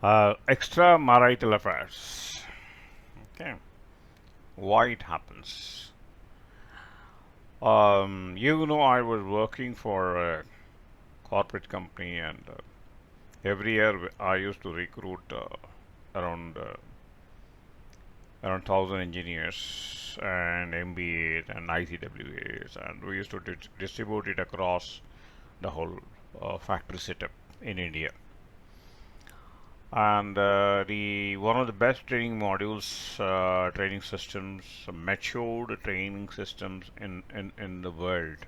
Extramarital affairs. Okay, why it happens? I was working for a corporate company, and every year I used to recruit around around 1,000 engineers and MBAs and ICWAs, and we used to distribute it across the whole factory setup in India. And the one of the best training modules, training systems, matured training systems in the world.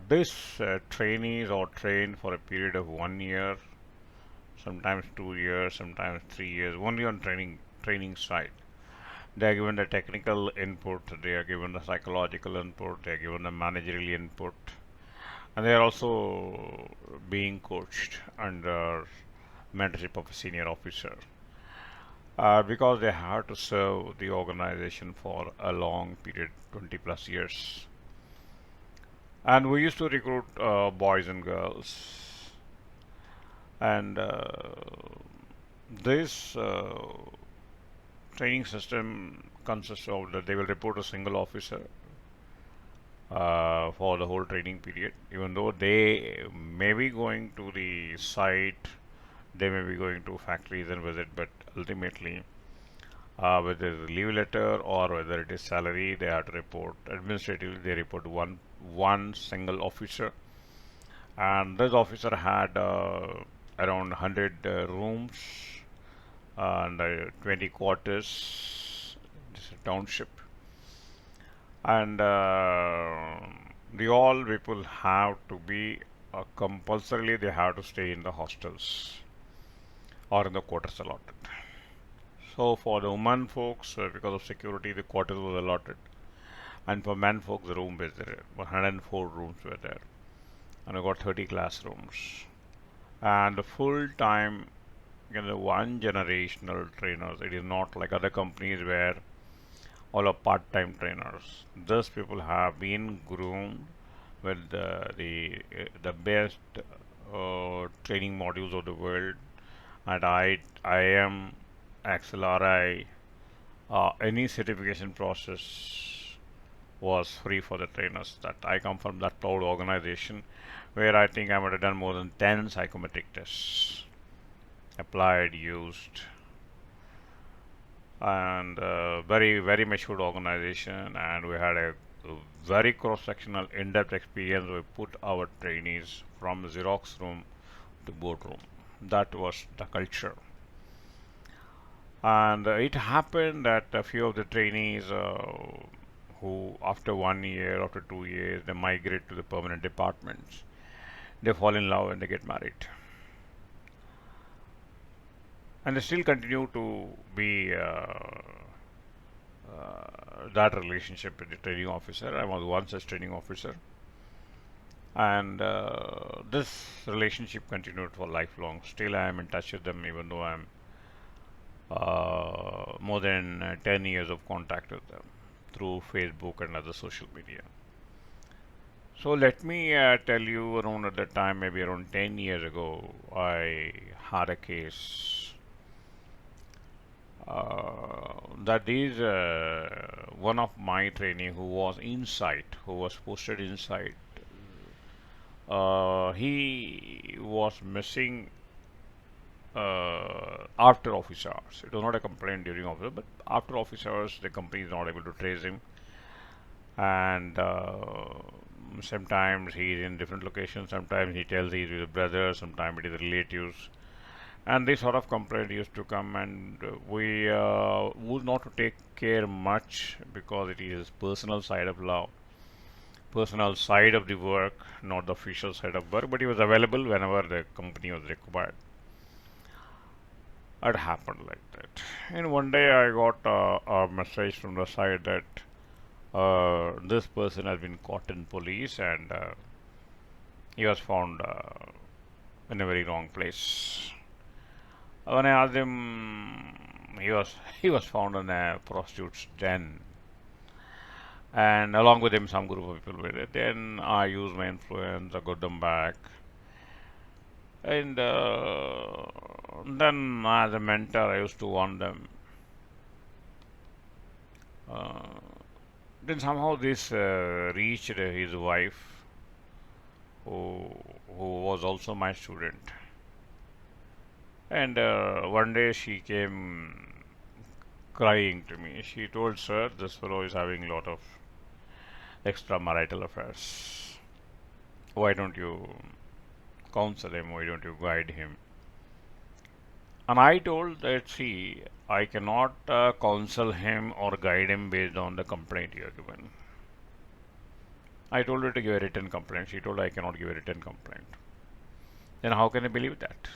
These trainees are trained for a period of 1 year, sometimes 2 years, sometimes 3 years, only on training side. They are given the technical input, they are given the psychological input, they are given the managerial input, and they are also being coached under mentorship of a senior officer, because they have to serve the organization for a long period, 20 plus years. And we used to recruit boys and girls, and this training system consists of that they will report a single officer for the whole training period, even though they may be going to the site, they may be going to factories and visit, but ultimately, whether it's a leave letter or whether it is salary, they have to report. Administratively, they report one single officer, and this officer had around 100 rooms and 20 quarters. This is a township, and the all people have to be compulsorily they have to stay in the hostels or in the quarters allotted. So for the women folks, because of security, the quarters was allotted, and for men folks, the room was there. 104 rooms were there, and I got 30 classrooms, and the full time, one generational trainers. It is not like other companies where all are part-time trainers. Those people have been groomed with the best training modules of the world, and I am XLRI. Any certification process was free for the trainers. That I come from that proud organization, where I think I might have done more than 10 psychometric tests, applied, used, and very very matured organization, and we had a very cross-sectional in-depth experience. We put our trainees from Xerox room to boardroom. That was the culture. And it happened that a few of the trainees who after 1 year, after 2 years, they migrate to the permanent departments. They fall in love and they get married. And they still continue to be that relationship with the training officer. I was once a training officer, and this relationship continued for lifelong. Still, I am in touch with them, even though I'm more than 10 years of contact with them through Facebook and other social media. So let me tell you, around at that time, maybe around 10 years ago, I had a case that is one of my trainee who was inside, who was posted inside. He was missing after office hours. It was not a complaint during office, but after office hours, the company is not able to trace him, and sometimes he is in different locations. Sometimes he tells he's with a brother. Sometimes it is relatives, and this sort of complaint used to come, and we would not to take care much because it is personal side of law, personal side of the work, not the official side of work. But he was available whenever the company was required. It happened like that. And one day I got a message from the side that this person has been caught in police, and he was found in a very wrong place. When I asked him, he was found in a prostitute's den, and along with him, some group of people were there. Then I used my influence, I got them back, and Then, as a mentor, I used to warn them. Uh, then somehow this reached his wife, who was also my student. And one day she came crying to me. She told, "Sir, this fellow is having a lot of extramarital affairs. Why don't you counsel him? Why don't you guide him?" And I told that, see, I cannot counsel him or guide him based on the complaint you have given. I told her to give a written complaint. She told I cannot give a written complaint. Then how can I believe that?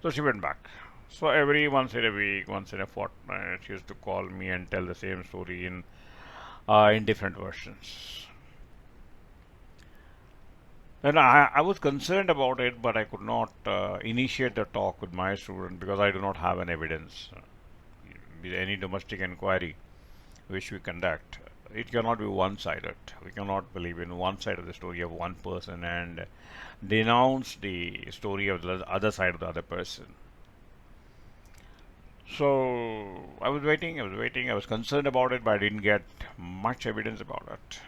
So she went back. So every once in a week, once in a fortnight, she used to call me and tell the same story in different versions. Then I was concerned about it, but I could not initiate the talk with my student because I do not have an evidence. With any domestic inquiry which we conduct, it cannot be one-sided. We cannot believe in one side of the story of one person and denounce the story of the other side of the other person. So I was waiting, I was concerned about it, but I didn't get much evidence about it.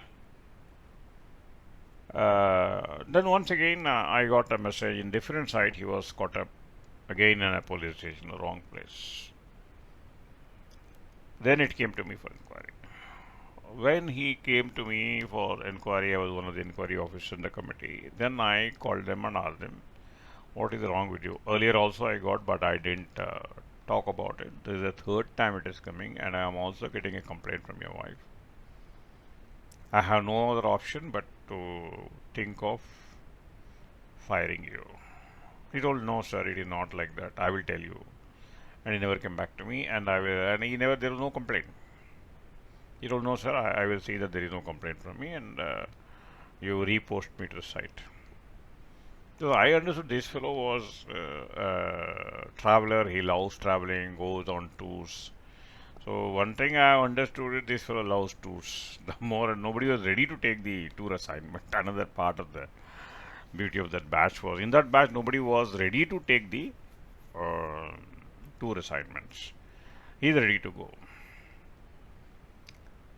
Then once again, I got a message in different site. He was caught up again in a police station, the wrong place. Then it came to me for inquiry. When he came to me for inquiry, I was one of the inquiry officers in the committee. Then I called them and asked them, "What is wrong with you?" Earlier also I got, but I didn't talk about it. This is the third time it is coming, and I am also getting a complaint from your wife. I have no other option but to think of firing you. He told, "No, sir, it is not like that. I will tell you." And he never came back to me, and there was no complaint. He told, "No, sir, I will see that there is no complaint from me, and you repost me to the site." So I understood this fellow was a traveler. He loves traveling, goes on tours. So one thing I understood is this fellow loves tours. The more nobody was ready to take the tour assignment. Another part of the beauty of that batch was in that batch nobody was ready to take the uh, tour assignments. He's ready to go.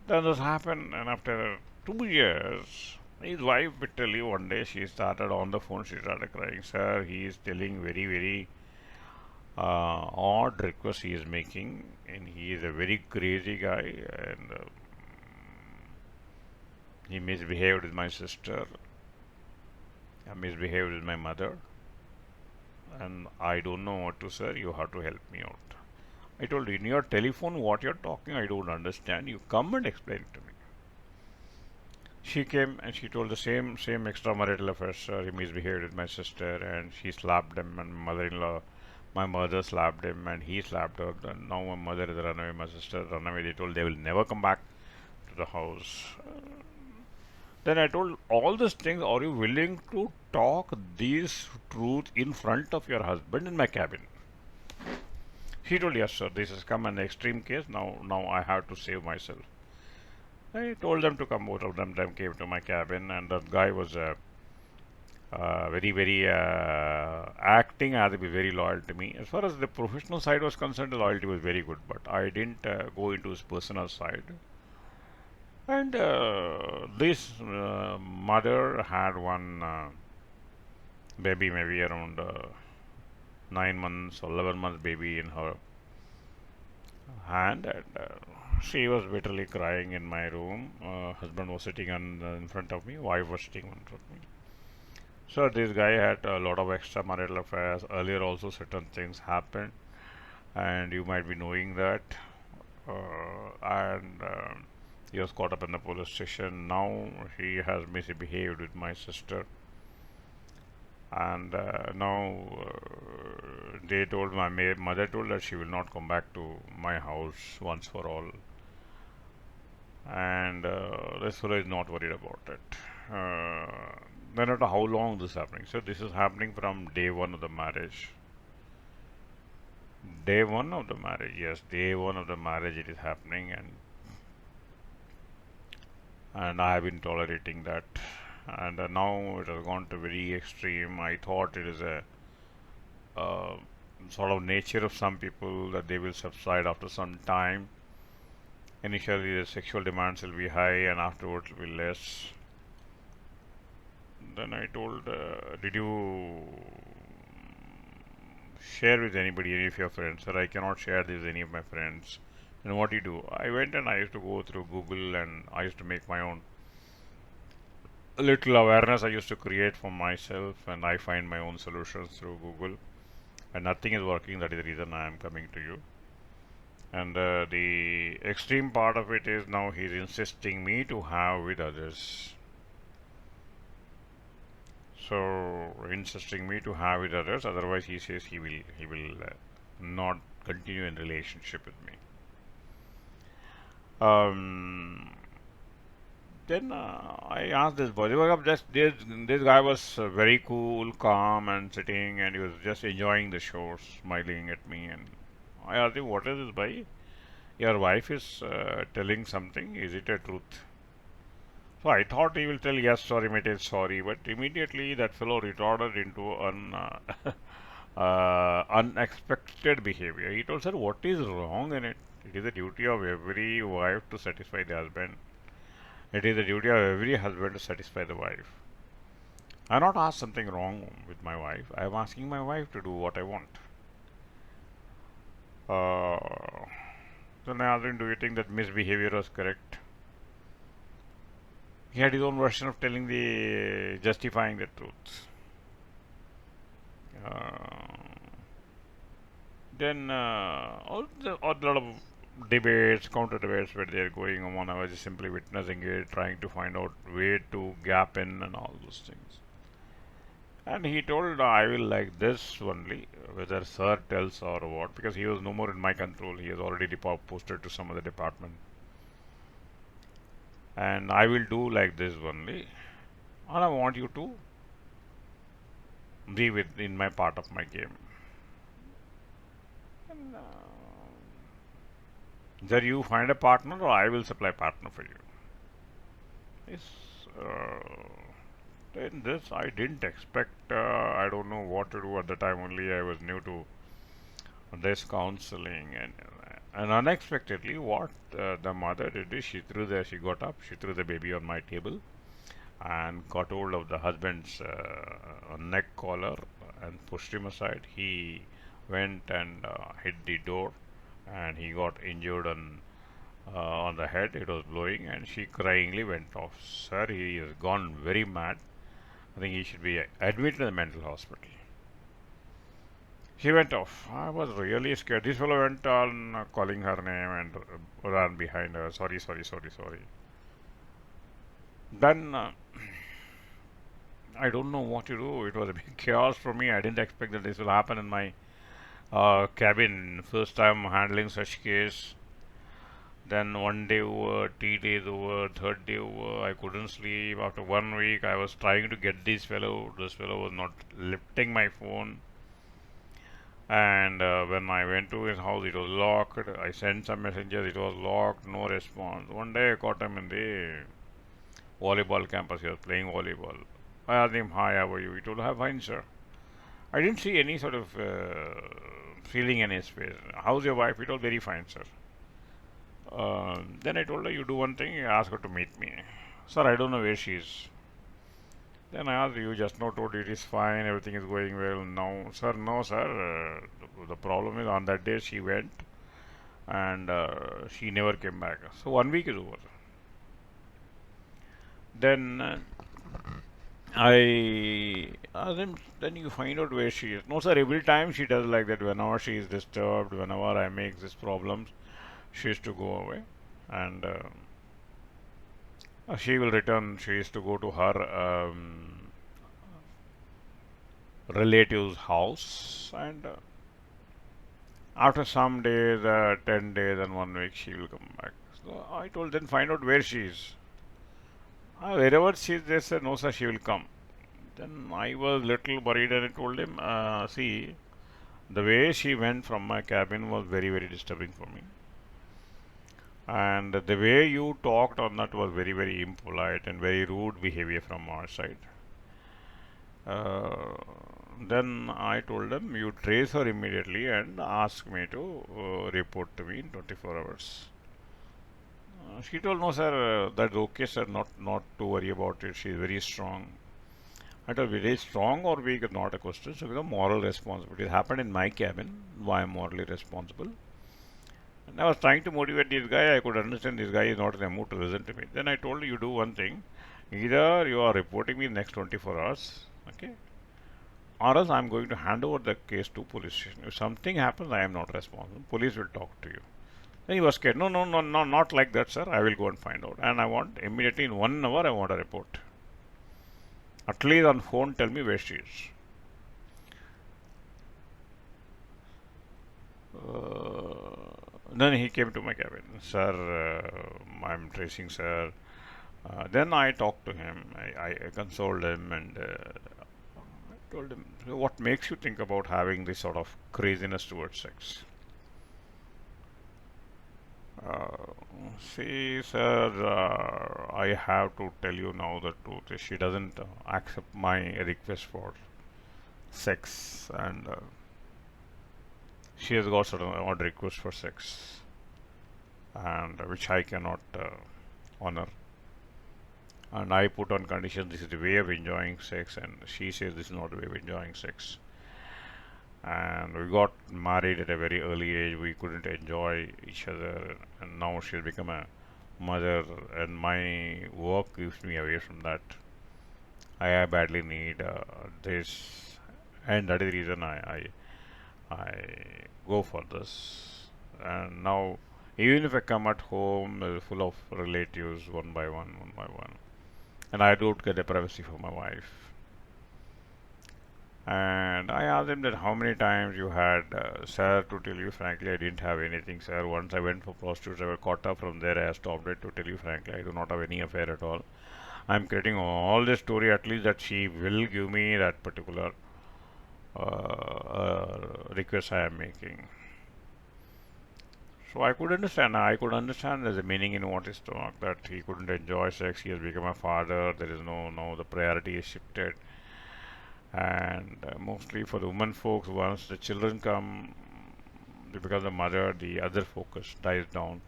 Then this happened, and after 2 years, his wife bitterly one day she started on the phone. She started crying. "Sir, he is telling very very odd requests he is making, and he is a very crazy guy, and he misbehaved with my sister. I misbehaved with my mother, and I don't know what to say. You have to help me out." I told, "In your telephone, what you're talking, I don't understand. You come and explain it to me." She came and she told the same extramarital affairs. He misbehaved with my sister, and she slapped him, and my mother slapped him, and he slapped her. And now my mother is run away, my sister run away. They told they will never come back to the house. Then I told all these things. Are you willing to talk these truth in front of your husband in my cabin? He told, "Yes, sir. This has come an extreme case. Now I have to save myself." I told them to come. Both of them came to my cabin, and that guy was very, very acting as to be very loyal to me. As far as the professional side was concerned, the loyalty was very good, but I didn't go into his personal side. And this mother had one baby, maybe around 9 months or 11 months baby in her hand, and she was bitterly crying in my room. Husband was sitting in front of me, wife was sitting in front of me. So this guy had a lot of extramarital affairs. Earlier also certain things happened, and you might be knowing that. And he was caught up in the police station. Now he has misbehaved with my sister, and now they told my mother told that she will not come back to my house once for all, and this fellow is not worried about it. Then after how long this is happening? So this is happening from day one of the marriage. Day one of the marriage, yes, day one of the marriage it is happening, and I have been tolerating that, and now it has gone to very extreme. I thought it is a uh, sort of nature of some people that they will subside after some time. Initially, the sexual demands will be high, and afterwards will be less. Then I told, did you share with anybody, any of your friends? Sir, I cannot share this with any of my friends. And what do you do? I went and I used to go through Google and I used to make my own little awareness I used to create for myself, and I find my own solutions through Google. And nothing is working. That is the reason I am coming to you. And the extreme part of it is now he's insisting me to have with others. So insisting me to have with others. Otherwise, he says he will not continue in relationship with me. Um, then I asked this boy. This guy was very cool, calm, and sitting, and he was just enjoying the show, smiling at me. And I asked him, "What is this, boy? Your wife is telling something. Is it a truth?" So I thought he will tell yes, sorry, mate, sorry, but immediately that fellow retorted into an unexpected behavior. He told, "Sir, what is wrong in it? It is the duty of every wife to satisfy the husband. It is the duty of every husband to satisfy the wife. I have not asked something wrong with my wife. I am asking my wife to do what I want." Uh, then I asked him, "Do you think that misbehavior was correct?" He had his own version of telling the justifying the truth. Uh, then all the lot of debates, counter debates were there going on. I was just simply witnessing it, trying to find out where to gap in and all those things. And he told, "I will like this only, whether sir tells or what," because he was no more in my control. He has already posted to some other department. "And I will do like this only. And I want you to be with in my part of my game. And, either you find a partner or I will supply partner for you." Yes, in this I didn't expect. I don't know what to do at the time. Only I was new to this counseling, and unexpectedly, what the mother did is she got up, she threw the baby on my table, and got hold of the husband's neck collar and pushed him aside. He went and hit the door, and he got injured on the head. It was blowing, and she cryingly went off. "Sir, he has gone very mad. I think he should be admitted in the mental hospital." She went off. I was really scared. This fellow went on calling her name and ran behind her. "Sorry, sorry, sorry, sorry." Then I don't know what to do. It was a big chaos for me. I didn't expect that this will happen in my cabin. First time handling such case. Then one day over, 3 days over, third day over, I couldn't sleep. After 1 week, I was trying to get this fellow. This fellow was not lifting my phone. And when I went to his house, it was locked. I sent some messages, it was locked, no response. One day I caught him in the volleyball campus. He was playing volleyball. I asked him, "Hi, how are you?" He told, "I'm fine, sir." I didn't see any sort of feeling in his face. "How's your wife?" He told, "Very fine, sir." Then I told her, "You do one thing, ask her to meet me." "Sir, I don't know where she is." Then I asked, "You just now told it is fine, everything is going well." "No, sir, no, sir. The problem is on that day she went and she never came back. So 1 week is over." Then I asked him, "Then you find out where she is." "No, sir, every time she does like that. Whenever she is disturbed, whenever I make these problems, she is to go away. And she will return. She is to go to her relative's house, and after some days, 10 days and 1 week, she will come back." So I told, "Then find out where she is." Wherever she is, they said, "No, sir, she will come." Then I was little worried, and I told him, "See, the way she went from my cabin was very, very disturbing for me. And the way you talked on that was very, very impolite and very rude behavior from our side. Uh, then I told them, you trace her immediately and ask me to report to me in 24 hours. She told, no, sir, that's okay, sir, not to worry about it. She is very strong. I told, very strong or weak is not a question. So, moral responsibility. It happened in my cabin. Why I'm morally responsible? And I was trying to motivate this guy. I could understand this guy is not in a mood to listen to me. Then I told you do one thing. Either you are reporting me in the next 24 hours, okay, or else I'm going to hand over the case to police station. If something happens, I am not responsible. Police will talk to you. Then he was scared. No, no, no, no, not like that, sir. I will go and find out. And I want immediately in 1 hour, I want a report. At least on phone, tell me where she is. Then he came to my cabin. Sir, I'm tracing, sir. Then I talked to him. I consoled him and told him, "So what makes you think about having this sort of craziness towards sex?" Uh, See, sir, I have to tell you now the truth. She doesn't accept my request for sex, and she has got certain odd requests for sex, and which I cannot honor. And I put on condition this is the way of enjoying sex, and she says this is not the way of enjoying sex. And we got married at a very early age. We couldn't enjoy each other, and now she'll become a mother, and my work keeps me away from that. I badly need this, and that is the reason I go for this. And now, even if I come at home, full of relatives, one by one, and I don't get a privacy for my wife. And I asked him that how many times you had, sir, to tell you frankly, I didn't have anything, sir. Once I went for prostitutes, I was caught up from there. I stopped it to tell you frankly, I do not have any affair at all. I'm creating all this story at least that she will give me that particular request I am making. So I could understand. I could understand there's a meaning in what is talked that he couldn't enjoy sex. He has become a father. There is no the priority is shifted. And mostly for the women folks, once the children come, they become the mother, the other focus dies down.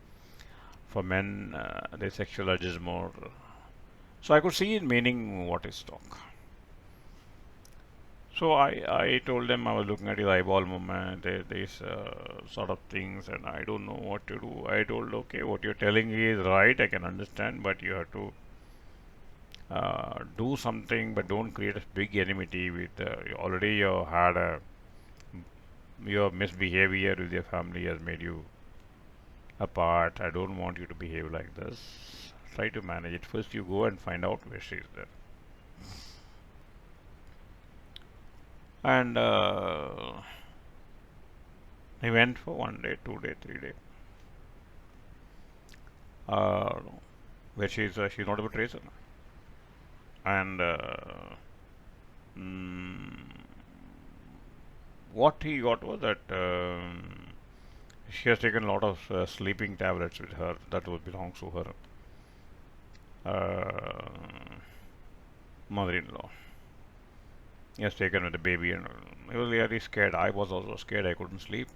For men, the sexual urge is more. So I could see in meaning what is talk. So I told them I was looking at his eyeball movement, these sort of things, and I don't know what to do. I told, okay, what you're telling me is right, I can understand, but you have to do something, but don't create a big enmity with. Already you had your misbehavior with your family has made you apart. I don't want you to behave like this. Try to manage it. First, you go and find out where she is there. And he went for 1 day, 2 day, 3 day. Uh, where she's not able to trace her. And mm, what he got was that she has taken a lot of sleeping tablets with her that belongs to her uh, mother-in-law. He has taken with the baby, and he was really scared. I was also scared. I couldn't sleep,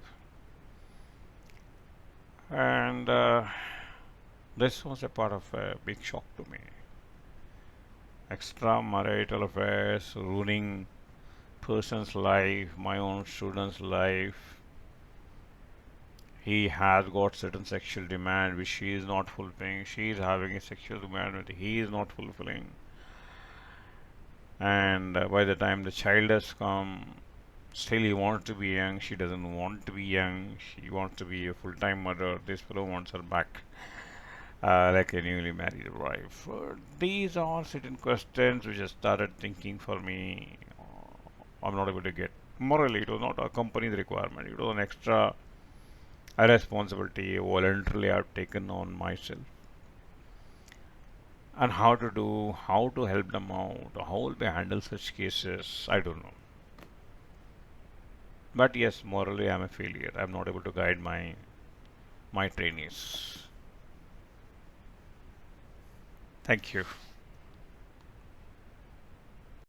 and this was a part of a big shock to me. Extramarital affairs, ruining person's life, my own student's life. He has got certain sexual demand which she is not fulfilling. She is having a sexual demand which he is not fulfilling. And by the time the child has come, still he wants to be young. She doesn't want to be young. She wants to be a full-time mother. This fellow wants her back. Like a newly married wife. These are certain questions which I started thinking for me. I'm not able to get. Morally, it was not a company's requirement. It was an extra responsibility voluntarily I've taken on myself. And how to help them out, how will they handle such cases, I don't know. But yes, morally I'm a failure. I'm not able to guide my trainees. Thank you.